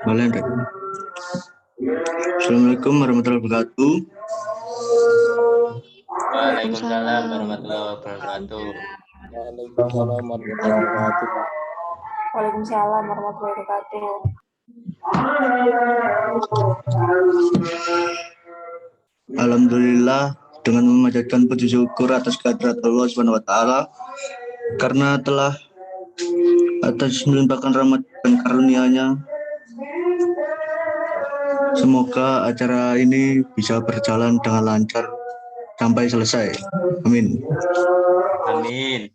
Boleh, Dek. Assalamualaikum warahmatullahi wabarakatuh. Waalaikumsalam warahmatullahi wabarakatuh. Waalaikumsalam warahmatullahi wabarakatuh. Waalaikumsalam warahmatullahi wabarakatuh. Alhamdulillah, dengan memanjatkan puji syukur atas kehadirat Allah Subhanahu wa taala karena telah atas melimpahkan rahmat dan karunia-Nya. Semoga acara ini bisa berjalan dengan lancar sampai selesai. Amin. Amin.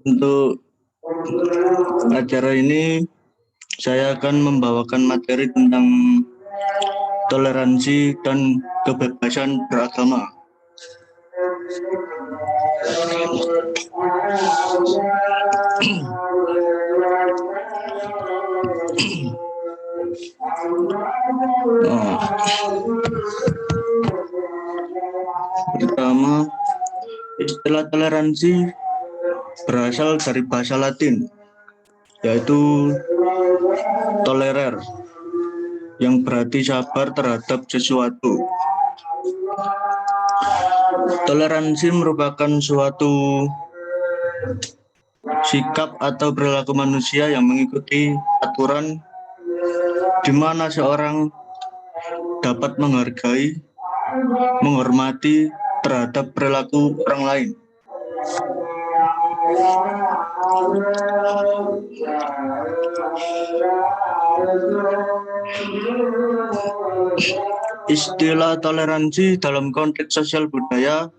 Untuk acara ini saya akan membawakan materi tentang toleransi dan kebebasan beragama. Pertama, istilah toleransi berasal dari bahasa Latin, yaitu tolerer, yang berarti sabar terhadap sesuatu. Toleransi merupakan suatu sikap atau perilaku manusia yang mengikuti aturan di mana seorang dapat menghargai, menghormati terhadap perilaku orang lain. Istilah toleransi dalam konteks sosial budaya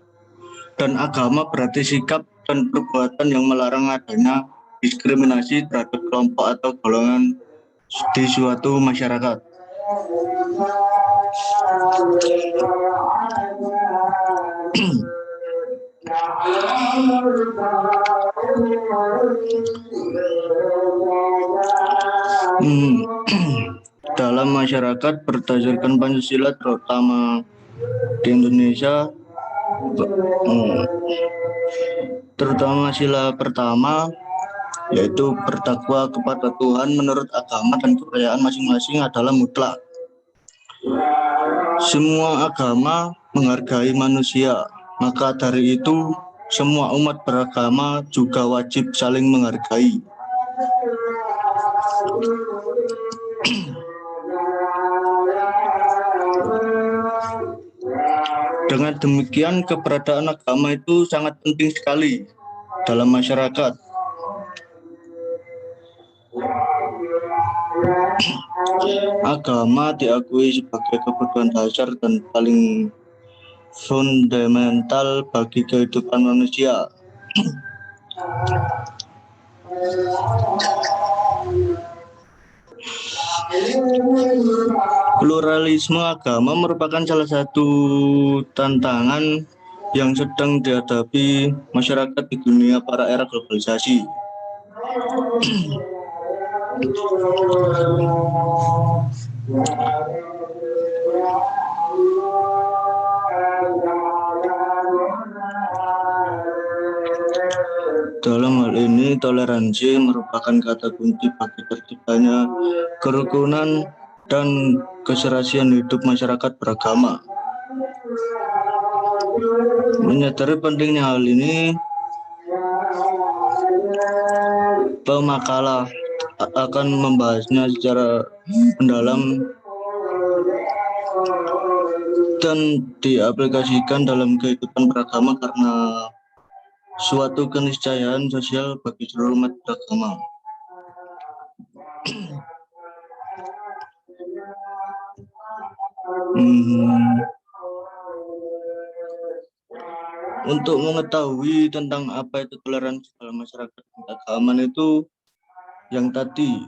dan agama berarti sikap dan perbuatan yang melarang adanya diskriminasi terhadap kelompok atau golongan di suatu masyarakat. Dalam masyarakat berdasarkan Pancasila, terutama di Indonesia, terutama sila pertama, yaitu bertakwa kepada Tuhan menurut agama dan kepercayaan masing-masing adalah mutlak. Semua agama menghargai manusia, maka dari itu semua umat beragama juga wajib saling menghargai. Dengan demikian, keberadaan agama itu sangat penting sekali dalam masyarakat. Agama diakui sebagai kebutuhan dasar dan paling fundamental bagi kehidupan manusia. Pluralisme agama merupakan salah satu tantangan yang sedang dihadapi masyarakat di dunia pada era globalisasi. Dalam hal ini, toleransi merupakan kata kunci bagi terciptanya kerukunan dan keserasian hidup masyarakat beragama. Menyadari pentingnya hal ini, pemakalah akan membahasnya secara mendalam dan diaplikasikan dalam kehidupan beragama karena suatu keniscayaan sosial bagi seluruh umat beragama. Untuk mengetahui tentang apa itu toleransi dalam masyarakat keagamaan itu yang tadi,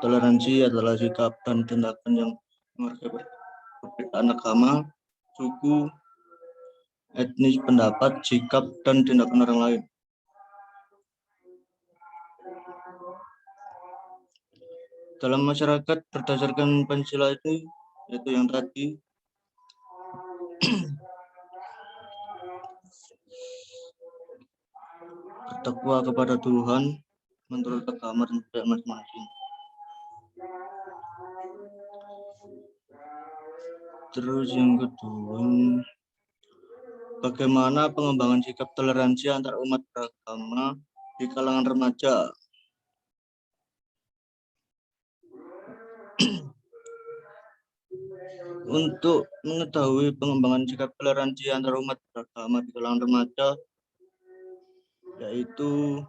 toleransi adalah sikap dan tindakan yang menghargai perbedaan agama, suku, etnis, pendapat, sikap, dan tindakan orang lain. Dalam masyarakat berdasarkan Pancasila itu, yaitu yang tadi, Bertakwa kepada Tuhan menurut agama dan budaya masing-masing. Terus yang kedua, bagaimana pengembangan sikap toleransi antar umat beragama di kalangan remaja? Untuk mengetahui pengembangan sikap toleransi antar umat beragama di kalangan remaja, yaitu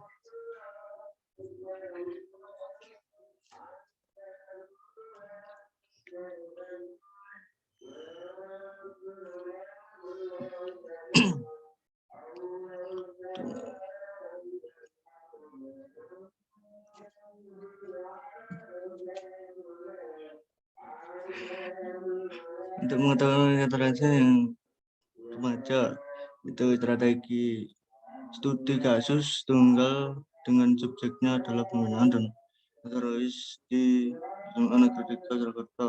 untuk mengetahui toleransi yang remaja itu strategi studi kasus tunggal dengan subjeknya adalah pembinaan dan teroris di SMA Negeri 3 Jakarta.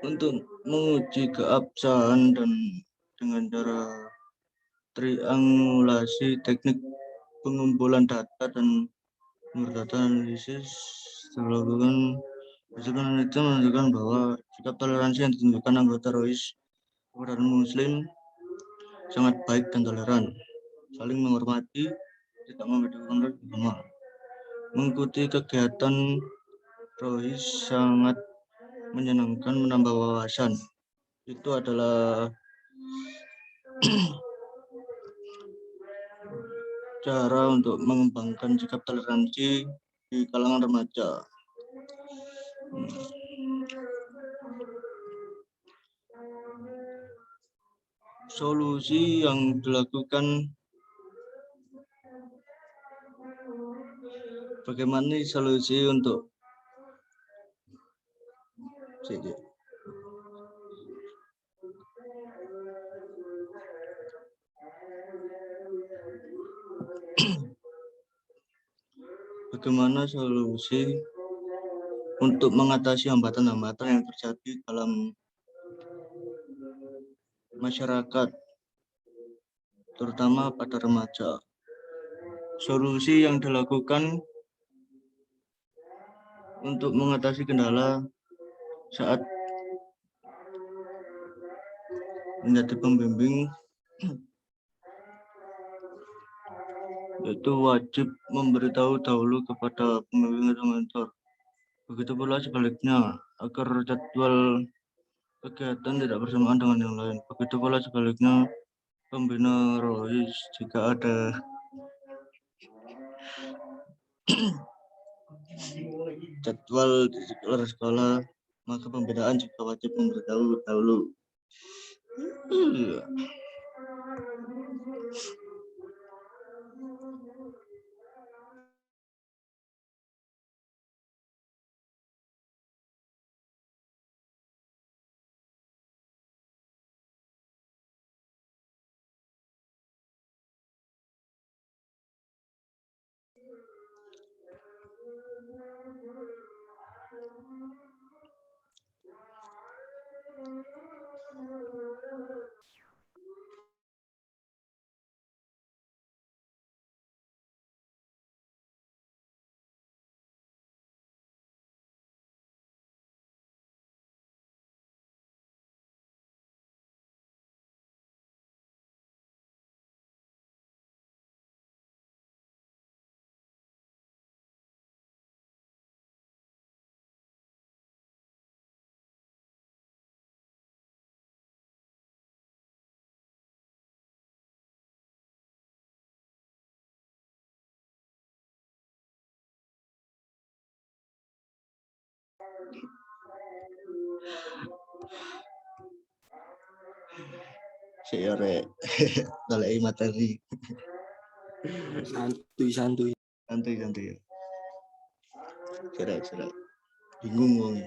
Untuk menguji keabsahan dan dengan cara triangulasi teknik pengumpulan data dan data analisis dilakukan. Hasil penelitian menunjukkan bahwa sikap toleransi yang ditunjukkan anggota ROIS kepada Muslim sangat baik dan toleran, saling menghormati, tidak membedakan agama. Mengikuti kegiatan ROIS sangat menyenangkan, menambah wawasan. Itu adalah cara untuk mengembangkan sikap toleransi di kalangan remaja. Solusi yang dilakukan, bagaimana solusi untuk bagaimana solusi untuk mengatasi hambatan-hambatan yang terjadi dalam masyarakat, terutama pada remaja. Solusi yang dilakukan untuk mengatasi kendala saat menjadi pembimbing, yaitu wajib memberitahu dahulu kepada pembimbing atau mentor. Begitu pula sebaliknya, agar jadwal kegiatan tidak bersamaan dengan yang lain. Begitu pula sebaliknya, pembina ROIS jika ada jadwal di sekolah, maka pembinaan juga wajib memberitahu dahulu. Saya dalai materi. Santuy. Santai. Cerai. Bingung wong.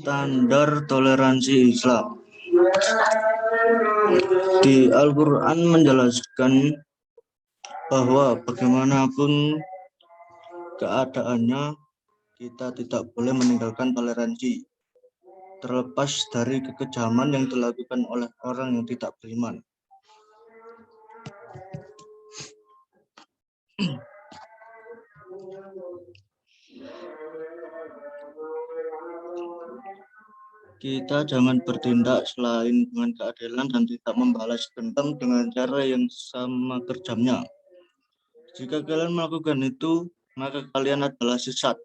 Standar toleransi Islam. Di Al-Quran menjelaskan bahwa bagaimanapun keadaannya, kita tidak boleh meninggalkan toleransi, terlepas dari kekejaman yang dilakukan oleh orang yang tidak beriman. Kita jangan bertindak selain dengan keadilan dan tidak membalas dendam dengan cara yang sama kejamnya. Jika kalian melakukan itu, maka kalian adalah sesat.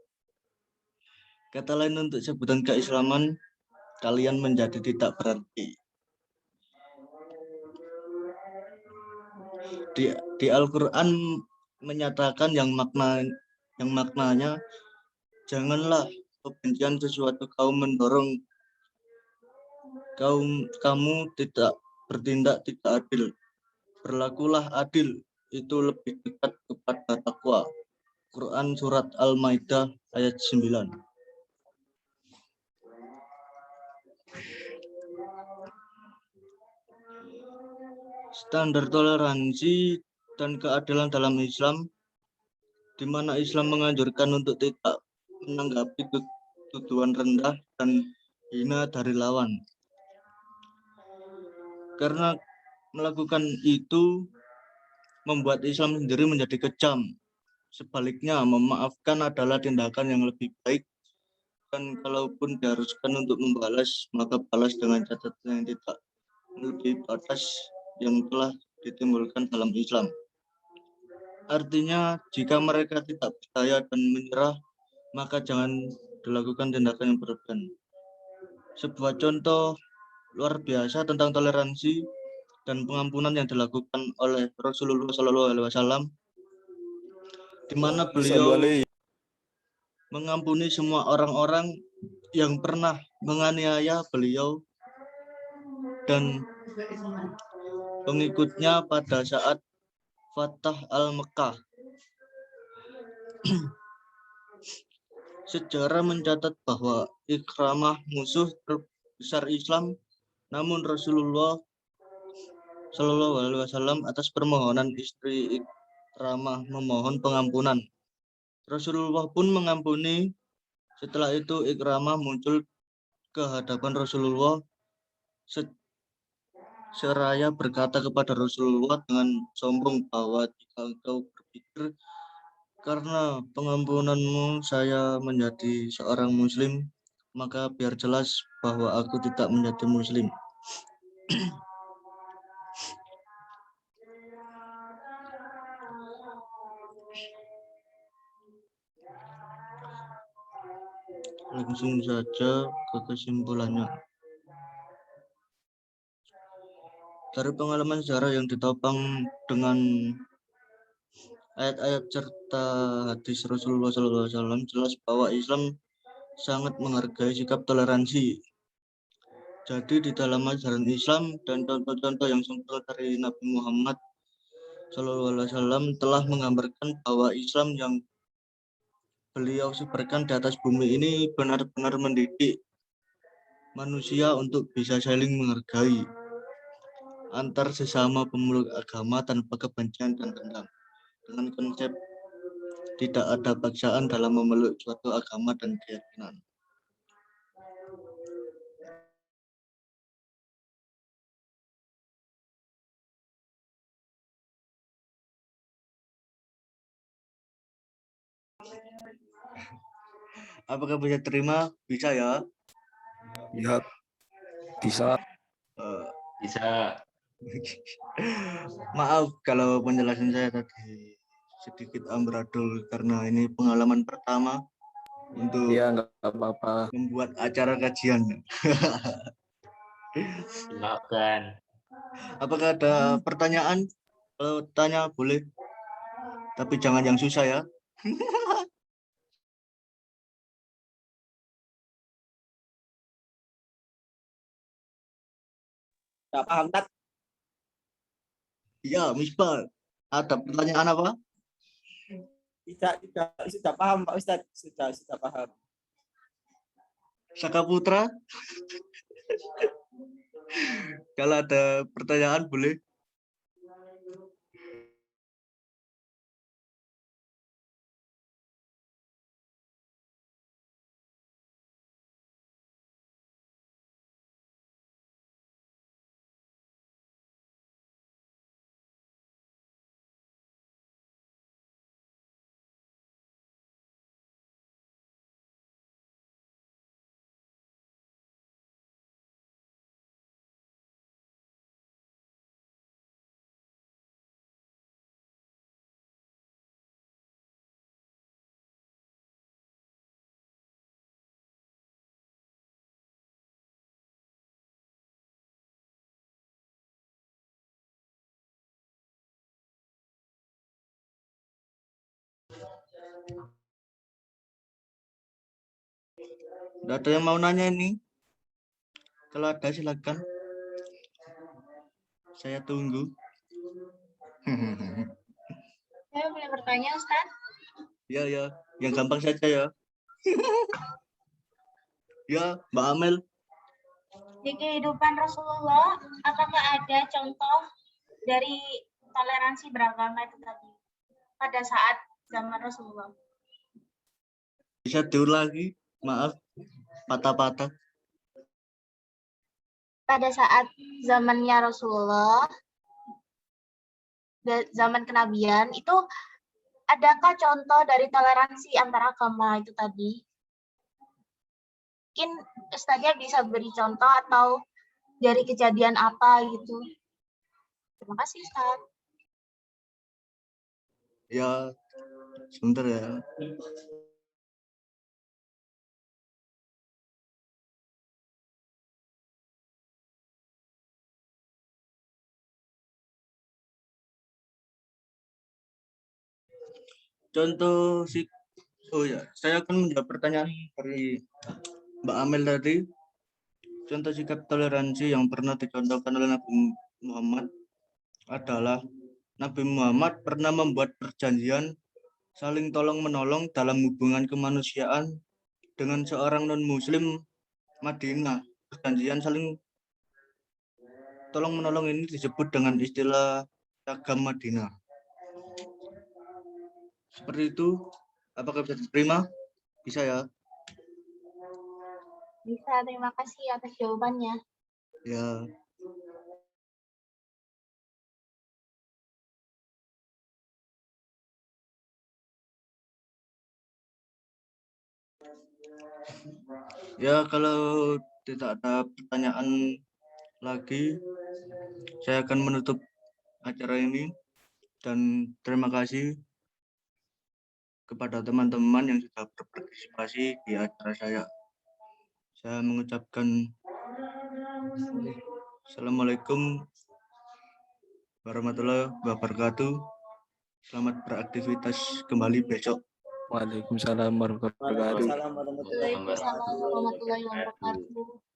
Kata lain untuk sebutan keislaman, kalian menjadi tidak berarti. Di Al-Quran menyatakan yang maknanya janganlah kebencian sesuatu kaum mendorong kamu tidak bertindak tidak adil. Berlakulah adil, itu lebih dekat kepada takwa. Quran surat Al-Maidah ayat 9. Standar toleransi dan keadilan dalam Islam, di mana Islam menganjurkan untuk tidak menanggapi tuduhan rendah dan hina dari lawan. Karena melakukan itu membuat Islam sendiri menjadi kejam. Sebaliknya, memaafkan adalah tindakan yang lebih baik, dan kalaupun diharuskan untuk membalas, maka balas dengan catatan yang tidak melebihi batas yang telah ditimbulkan dalam Islam. Artinya, jika mereka tidak percaya dan menyerah, maka jangan dilakukan tindakan yang berlebihan. Sebuah contoh luar biasa tentang toleransi dan pengampunan yang dilakukan oleh Rasulullah SAW, di mana beliau mengampuni semua orang-orang yang pernah menganiaya beliau dan pengikutnya pada saat Fatah al-Mekkah. Sejarah mencatat bahwa Ikramah musuh terbesar Islam, namun Rasulullah SAW atas permohonan istri Ikramah memohon pengampunan. Rasulullah pun mengampuni. Setelah itu Ikramah muncul ke hadapan Rasulullah seraya berkata kepada Rasulullah dengan sombong bahwa jika engkau berpikir karena pengampunanmu saya menjadi seorang muslim, maka biar jelas bahwa aku tidak menjadi muslim. Langsung saja ke kesimpulannya. Dari pengalaman sejarah yang ditopang dengan ayat-ayat serta hadis Rasulullah SAW, jelas bahwa Islam sangat menghargai sikap toleransi. Jadi di dalam ajaran Islam dan contoh-contoh yang sempurna dari Nabi Muhammad SAW telah menggambarkan bahwa Islam yang beliau sebarkan di atas bumi ini benar-benar mendidik manusia untuk bisa saling menghargai antar sesama pemeluk agama tanpa kebencian dan dendam. Dengan konsep tidak ada paksaan dalam memeluk suatu agama dan keyakinan. Apakah bisa terima? Bisa ya. Ya, bisa. Eh, Bisa. Maaf kalau penjelasan saya tadi sedikit amburadul karena ini pengalaman pertama untuk Ya, nggak apa-apa. membuat acara kajian. Dimaafkan. Apakah ada pertanyaan? Kalau tanya boleh, tapi jangan yang susah ya. Nggak paham, Tat. Ya, Misbah. Ada pertanyaan apa? Sudah paham, Pak Ustadz. Sudah paham. Saka Putra? Kalau ada pertanyaan boleh. Tidak ada yang mau nanya ini? Kalau ada silakan. Saya tunggu. Saya boleh bertanya, Ustaz? Ya, yang gampang saja ya. Ya, Mbak Amel. Di kehidupan Rasulullah, apakah ada contoh dari toleransi beragama itu tadi pada saat zaman Rasulullah? Bisa diulangi? Maaf, patah-patah. Pada saat zamannya Rasulullah, zaman kenabian, itu adakah contoh dari toleransi antara agama itu tadi? Mungkin Ustaznya bisa beri contoh atau dari kejadian apa gitu. Terima kasih, Ustaz. Ya, sebentar ya. Contoh saya akan menjawab pertanyaan dari Mbak Amel tadi. Contoh sikap toleransi yang pernah dicontohkan oleh Nabi Muhammad adalah Nabi Muhammad pernah membuat perjanjian saling tolong-menolong dalam hubungan kemanusiaan dengan seorang non-muslim Madinah. Perjanjian saling tolong-menolong ini disebut dengan istilah Piagam Madinah. Seperti itu, apakah bisa diterima? Bisa ya? Bisa, terima kasih atas jawabannya. Ya. Ya, kalau tidak ada pertanyaan lagi, saya akan menutup acara ini dan terima kasih kepada teman-teman yang sudah berpartisipasi di acara saya. Saya mengucapkan Assalamualaikum warahmatullahi wabarakatuh. Selamat beraktivitas kembali besok. Waalaikumsalam warahmatullahi wabarakatuh. Waalaikumsalam warahmatullahi Waalaikumsalam warahmatullahi wabarakatuh.